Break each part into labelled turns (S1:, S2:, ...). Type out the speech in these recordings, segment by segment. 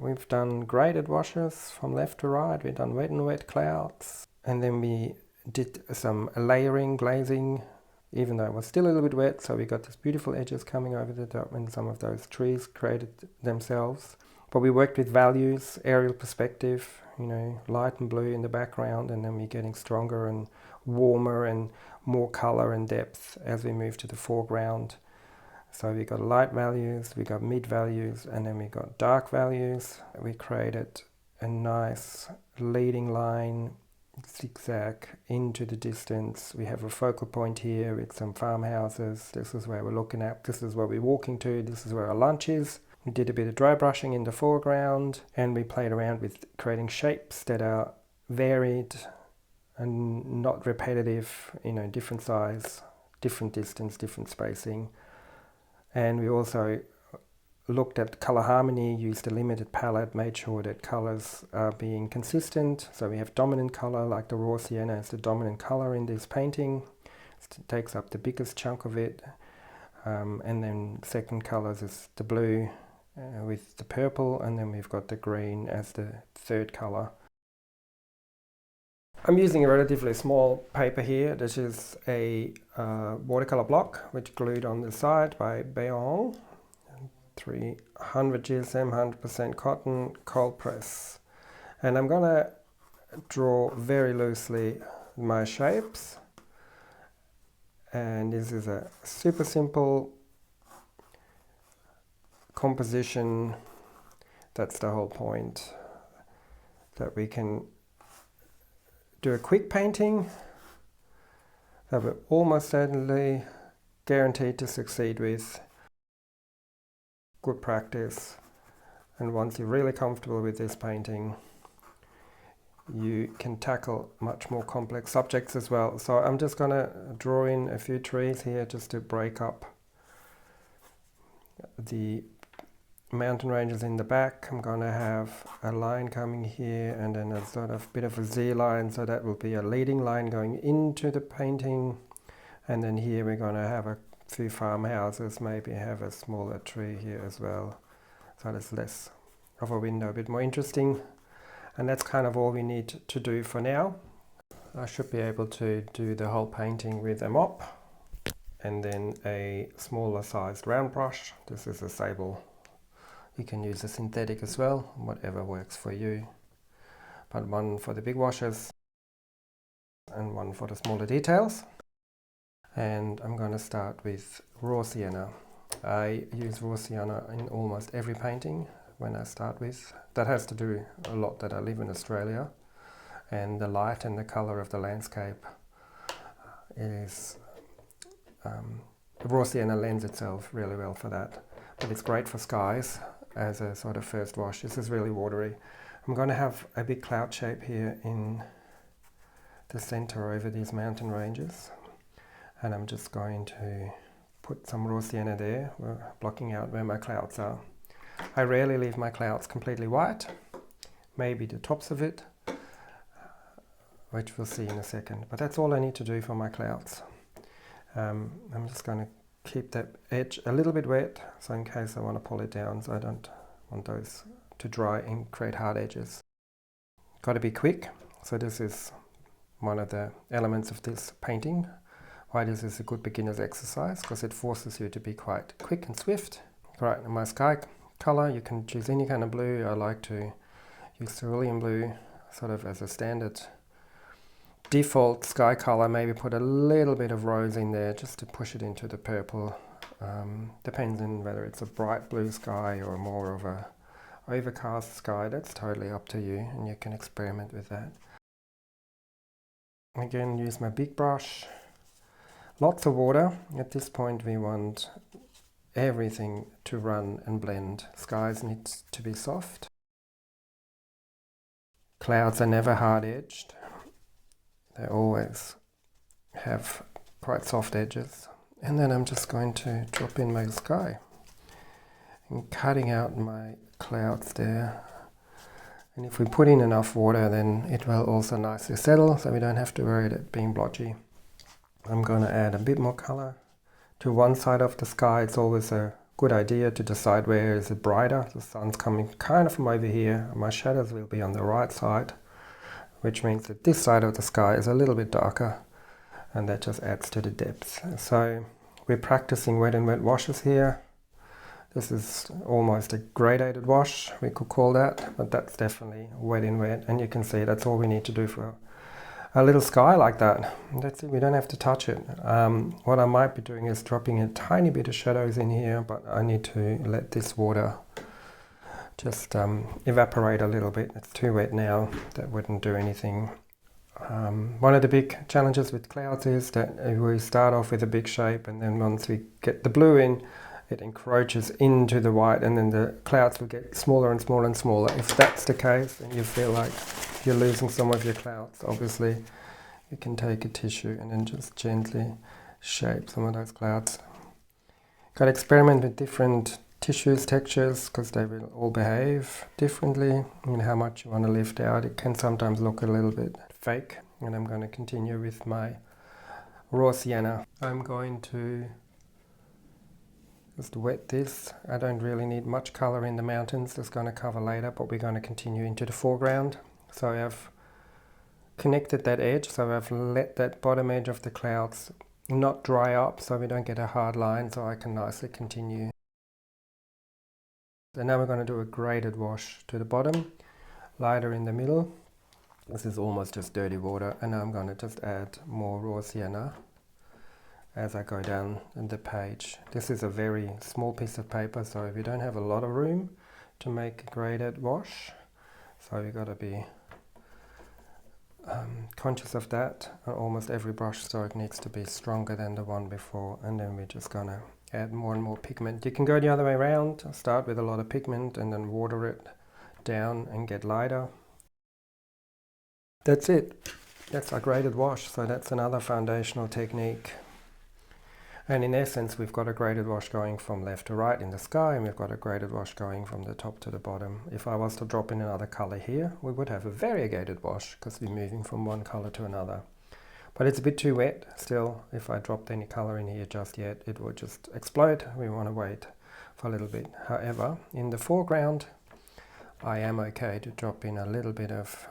S1: we've done graded washes from left to right. We've done wet and wet clouds, and then we did some layering, glazing, even though it was still a little bit wet, so we got these beautiful edges coming over the top, and some of those trees created themselves. But we worked with values, aerial perspective, you know, light and blue in the background, and then we're getting stronger and warmer and more color and depth as we move to the foreground. So we got light values, we got mid values, and then we got dark values. We created a nice leading line, zigzag into the distance. We have a focal point here with some farmhouses. This is where we're looking at. This is where we're walking to. This is where our lunch is. We did a bit of dry brushing in the foreground, and we played around with creating shapes that are varied and not repetitive, you know, different size, different distance, different spacing. And we also looked at color harmony, used a limited palette, made sure that colors are being consistent. So we have dominant color, like the raw sienna is the dominant color in this painting. It takes up the biggest chunk of it. And then second colors is the blue with the purple, and then we've got the green as the third color. I'm using a relatively small paper here. This is a watercolor block which glued on the side by Baohong, 300 GSM, 100% cotton, cold press. And I'm gonna draw very loosely my shapes. And this is a super simple composition. That's the whole point, that we can do a quick painting that we're almost certainly guaranteed to succeed with. Good practice, and once you're really comfortable with this painting, you can tackle much more complex subjects as well. So I'm just going to draw in a few trees here just to break up the mountain ranges in the back. I'm going to have a line coming here, and then a sort of bit of a Z line, so that will be a leading line going into the painting. And then here we're going to have a few farmhouses, maybe have a smaller tree here as well, so there's less of a window, a bit more interesting. And that's kind of all we need to do for now. I should be able to do the whole painting with a mop and then a smaller sized round brush. This is a Sable. You can use a synthetic as well, whatever works for you. But one for the big washes and one for the smaller details. And I'm going to start with raw sienna. I use raw sienna in almost every painting when I start with. That has to do a lot that I live in Australia, and the light and the colour of the landscape is... raw sienna lends itself really well for that. But it's great for skies as a sort of first wash. This is really watery. I'm going to have a big cloud shape here in the centre over these mountain ranges, and I'm just going to put some raw sienna there, blocking out where my clouds are. I rarely leave my clouds completely white, maybe the tops of it, which we'll see in a second, but that's all I need to do for my clouds. I'm just going to keep that edge a little bit wet, so in case I want to pull it down, so I don't want those to dry and create hard edges. Got to be quick, so this is one of the elements of this painting, why this is a good beginner's exercise, because it forces you to be quite quick and swift. Right, my sky color, you can choose any kind of blue. I like to use cerulean blue sort of as a standard default sky color. Maybe put a little bit of rose in there just to push it into the purple. Depends on whether it's a bright blue sky or more of a overcast sky. That's totally up to you, and you can experiment with that. Again, use my big brush. Lots of water. At this point we want everything to run and blend. Skies need to be soft. Clouds are never hard-edged. They always have quite soft edges. And then I'm just going to drop in my sky and cutting out my clouds there. And if we put in enough water, then it will also nicely settle, so we don't have to worry about it being blotchy. I'm going to add a bit more color to one side of the sky. It's always a good idea to decide where is it brighter. The sun's coming kind of from over here. My shadows will be on the right side, which means that this side of the sky is a little bit darker, and that just adds to the depth. So we're practicing wet and wet washes here. This is almost a gradated wash, we could call that, but that's definitely wet in wet, and you can see that's all we need to do for a little sky like that. That's it, we don't have to touch it. What I might be doing is dropping a tiny bit of shadows in here, but I need to let this water just evaporate a little bit. It's too wet now, that wouldn't do anything. One of the big challenges with clouds is that we start off with a big shape, and then once we get the blue in, it encroaches into the white, and then the clouds will get smaller and smaller and smaller. If that's the case and you feel like you're losing some of your clouds, obviously you can take a tissue and then just gently shape some of those clouds. Got to experiment with different tissues, textures, because they will all behave differently. I mean, how much you want to lift out, it can sometimes look a little bit fake. And I'm going to continue with my raw sienna. I'm going to just wet this. I don't really need much color in the mountains, that's going to cover later, but we're going to continue into the foreground. So I've connected that edge, so I've let that bottom edge of the clouds not dry up so we don't get a hard line, so I can nicely continue. So now we're going to do a graded wash to the bottom, lighter in the middle. This is almost just dirty water, and now I'm going to just add more raw sienna as I go down the page. This is a very small piece of paper, so if you don't have a lot of room to make a graded wash, so you've got to be conscious of that. Almost every brush stroke needs to be stronger than the one before, and then we're just going to add more and more pigment. You can go the other way around, start with a lot of pigment and then water it down and get lighter. That's it. That's our graded wash, so that's another foundational technique. And in essence, we've got a graded wash going from left to right in the sky, and we've got a graded wash going from the top to the bottom. If I was to drop in another color here, we would have a variegated wash because we're moving from one color to another. But it's a bit too wet still. If I dropped any color in here just yet, it would just explode. We want to wait for a little bit. However, in the foreground, I am okay to drop in a little bit of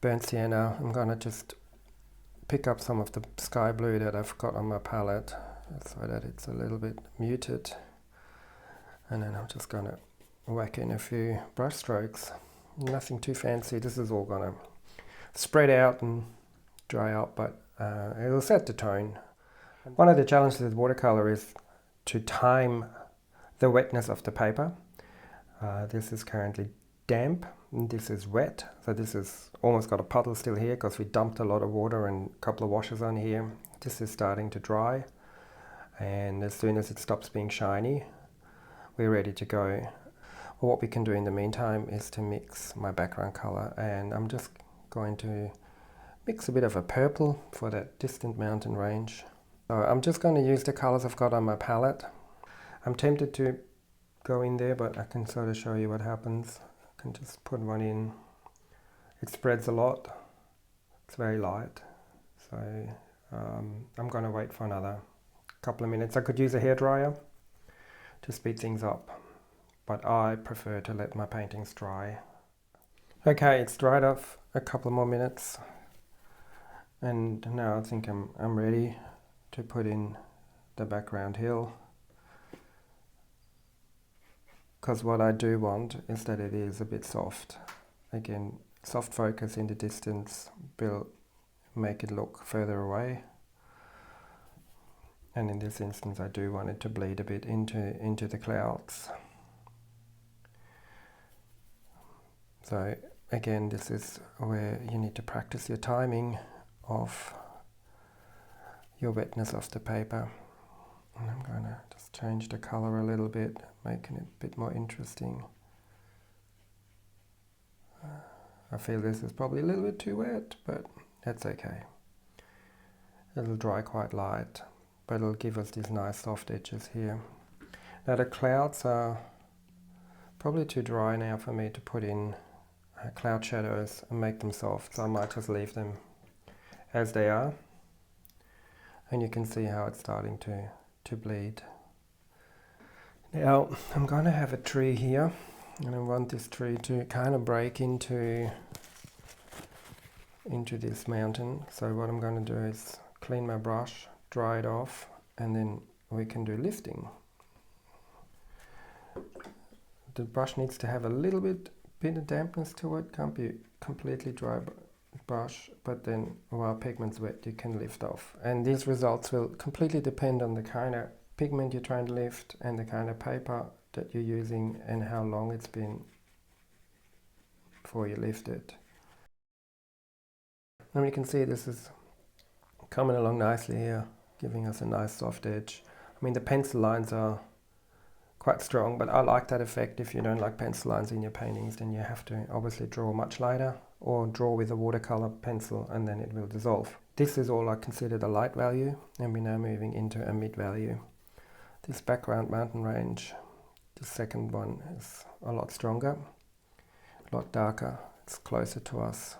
S1: burnt sienna. I'm going to just pick up some of the sky blue that I've got on my palette so that it's a little bit muted, and then I'm just going to whack in a few brush strokes. Nothing too fancy. This is all going to spread out and dry up, but it'll set the tone. One of the challenges with watercolor is to time the wetness of the paper. This is currently damp, and this is wet, so this is almost got a puddle still here because we dumped a lot of water and a couple of washes on here. This is starting to dry, and as soon as it stops being shiny, we're ready to go. Well, what we can do in the meantime is to mix my background color, and I'm just going to mix a bit of a purple for that distant mountain range. So I'm just going to use the colors I've got on my palette. I'm tempted to go in there, but I can sort of show you what happens. I can just put one in. It spreads a lot. It's very light. So I'm going to wait for another couple of minutes. I could use a hairdryer to speed things up, but I prefer to let my paintings dry. Okay, it's dried off a couple more minutes, and now I think I'm ready to put in the background hill, because what I do want is that it is a bit soft. Again, soft focus in the distance will make it look further away, and in this instance I do want it to bleed a bit into the clouds. So again, this is where you need to practice your timing of your wetness of the paper. And I'm going to just change the color a little bit, making it a bit more interesting. I feel this is probably a little bit too wet, but that's okay. It'll dry quite light, but it'll give us these nice soft edges here. Now the clouds are probably too dry now for me to put in cloud shadows and make them soft, so I might just leave them as they are. And you can see how it's starting to bleed. Now I'm going to have a tree here, and I want this tree to kind of break into this mountain. So what I'm going to do is clean my brush, dry it off, and then we can do lifting. The brush needs to have a little bit of dampness to it. Can't be completely dry brush, but then while pigment's wet you can lift off, and these results will completely depend on the kind of pigment you're trying to lift and the kind of paper that you're using and how long it's been before you lift it. And you can see this is coming along nicely here, giving us a nice soft edge. I mean, the pencil lines are quite strong, but I like that effect. If you don't like pencil lines in your paintings, then you have to obviously draw much lighter or draw with a watercolor pencil, and then it will dissolve. This is all I consider the light value, and we're now moving into a mid value. This background mountain range, the second one, is a lot stronger, a lot darker. It's closer to us.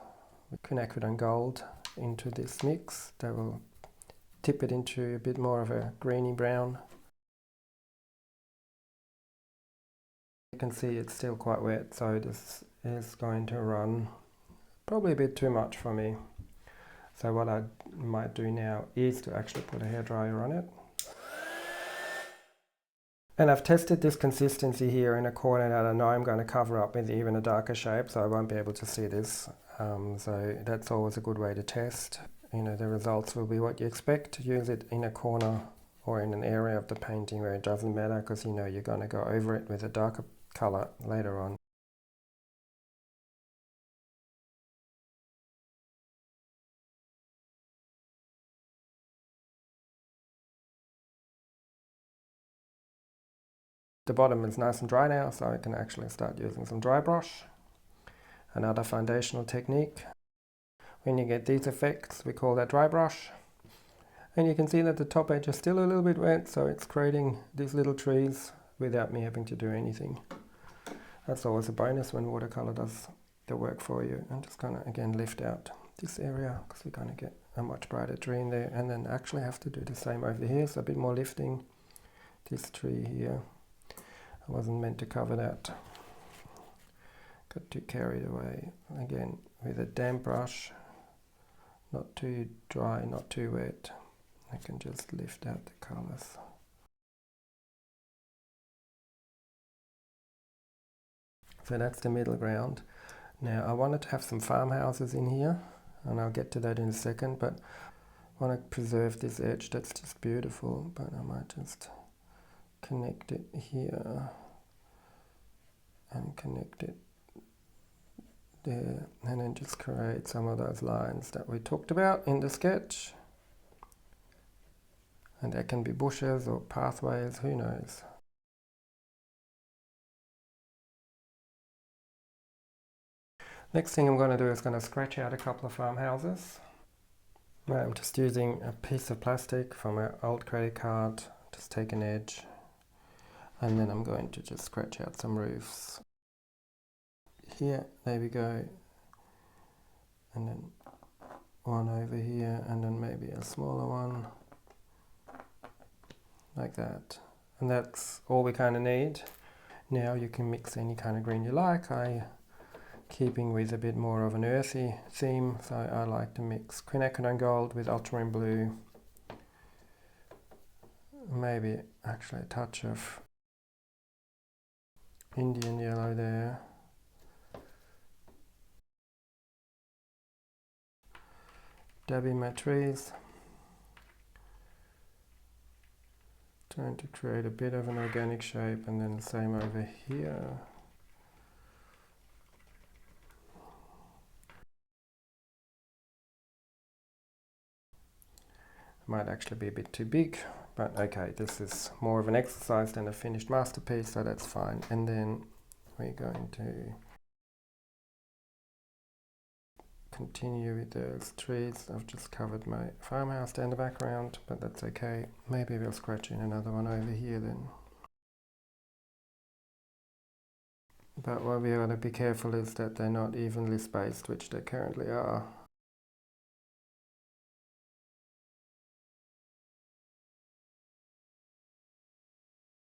S1: We quinacridone gold into this mix. That will tip it into a bit more of a greeny brown. You can see it's still quite wet, so this is going to run probably a bit too much for me. So what I might do now is to actually put a hairdryer on it. And I've tested this consistency here in a corner that I know I'm going to cover up with even a darker shape, so I won't be able to see this. So that's always a good way to test. You know, the results will be what you expect. Use it in a corner or in an area of the painting where it doesn't matter, because you know you're going to go over it with a darker color later on. The bottom is nice and dry now, so I can actually start using some dry brush. Another foundational technique. When you get these effects, we call that dry brush. And you can see that the top edge is still a little bit wet, so it's creating these little trees without me having to do anything. That's always a bonus when watercolor does the work for you. I'm just going to again lift out this area because we're going to get a much brighter tree in there, and then actually have to do the same over here, so a bit more lifting. This tree here, I wasn't meant to cover that. Got too carried away. Again, with a damp brush, not too dry, not too wet, I can just lift out the colors. So that's the middle ground. Now I wanted to have some farmhouses in here, and I'll get to that in a second, but I want to preserve this edge. That's just beautiful, but I might just connect it here and connect it there, and then just create some of those lines that we talked about in the sketch. And there can be bushes or pathways, who knows. Next thing I'm going to do is going to scratch out a couple of farmhouses. Now I'm just using a piece of plastic from an old credit card, just take an edge, and then I'm going to just scratch out some roofs. Here, there we go, and then one over here, and then maybe a smaller one, like that. And that's all we kind of need. Now you can mix any kind of green you like. Keeping with a bit more of an earthy theme, so I like to mix quinacridone gold with ultramarine blue, maybe actually a touch of Indian yellow there, dabbing my trees, trying to create a bit of an organic shape, and then the same over here. Might actually be a bit too big, but okay, this is more of an exercise than a finished masterpiece, so that's fine. And then we're going to continue with those trees. I've just covered my farmhouse down the background, but that's okay. Maybe we'll scratch in another one over here then. But what we're going to be careful is that they're not evenly spaced, which they currently are.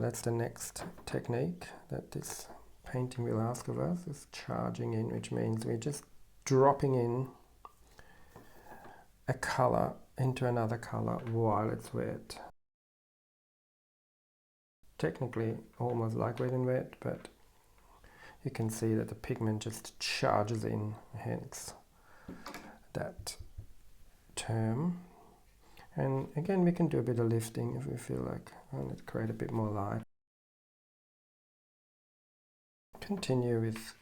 S1: That's the next technique that this painting will ask of us, is charging in, which means we're just dropping in a colour into another colour while it's wet. Technically almost like wet and wet, but you can see that the pigment just charges in, hence that term. And again, we can do a bit of lifting if we feel like I want to create a bit more light. Continue with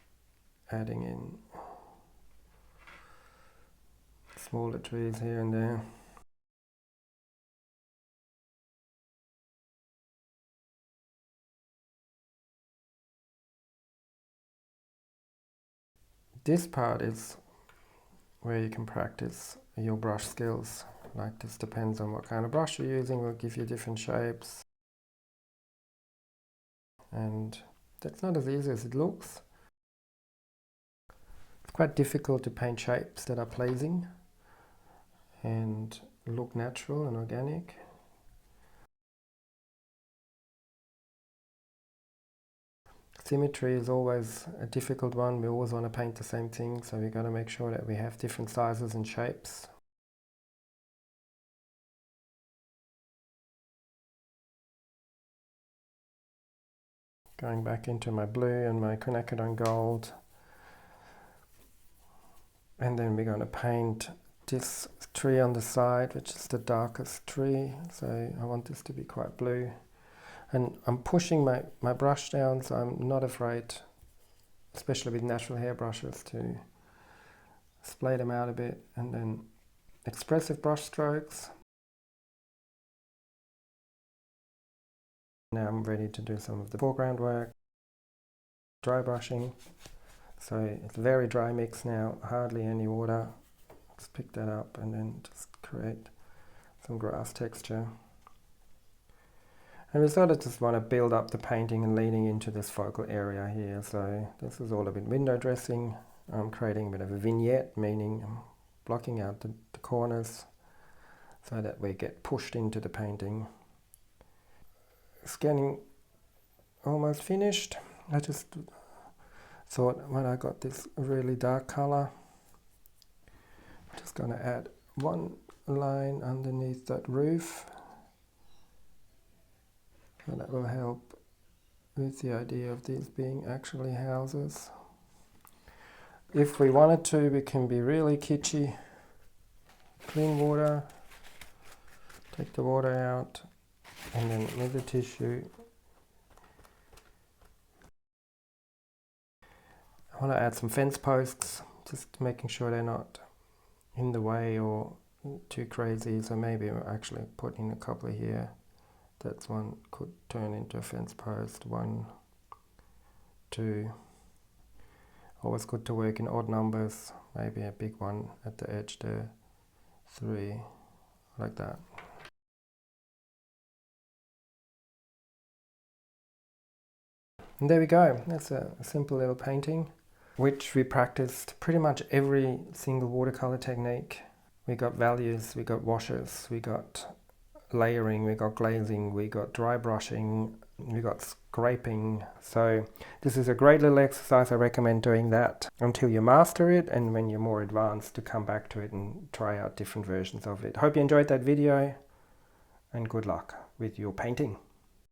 S1: adding in smaller trees here and there. This part is where you can practice your brush skills. Like, this depends on what kind of brush you're using, will give you different shapes. And that's not as easy as it looks. It's quite difficult to paint shapes that are pleasing and look natural and organic. Symmetry is always a difficult one. We always want to paint the same thing, so we've got to make sure that we have different sizes and shapes. Going back into my blue and my quinacridone gold. And then we're going to paint this tree on the side, which is the darkest tree. So I want this to be quite blue. And I'm pushing my brush down, so I'm not afraid, especially with natural hair brushes, to splay them out a bit. And then expressive brush strokes. Now I'm ready to do some of the foreground work, dry brushing. So it's a very dry mix now, hardly any water. Let's pick that up and then just create some grass texture. And we sort of just want to build up the painting and leading into this focal area here. So this is all a bit window dressing. I'm creating a bit of a vignette, meaning I'm blocking out the corners so that we get pushed into the painting. It's getting almost finished. I just thought when I got this really dark color, I'm just going to add one line underneath that roof. And that will help with the idea of these being actually houses. If we wanted to, we can be really kitschy. Clean water, take the water out, and then with the tissue, I want to add some fence posts, just making sure they're not in the way or too crazy. So maybe I'll actually put in a couple here. That's one could turn into a fence post. 1, 2. Always good to work in odd numbers. Maybe a big one at the edge there. 3, like that. And there we go. That's a simple little painting, which we practiced pretty much every single watercolor technique. We got values, we got washes, we got layering, we got glazing, we got dry brushing, we got scraping. So this is a great little exercise. I recommend doing that until you master it, and when you're more advanced, to come back to it and try out different versions of it. Hope you enjoyed that video, and good luck with your painting.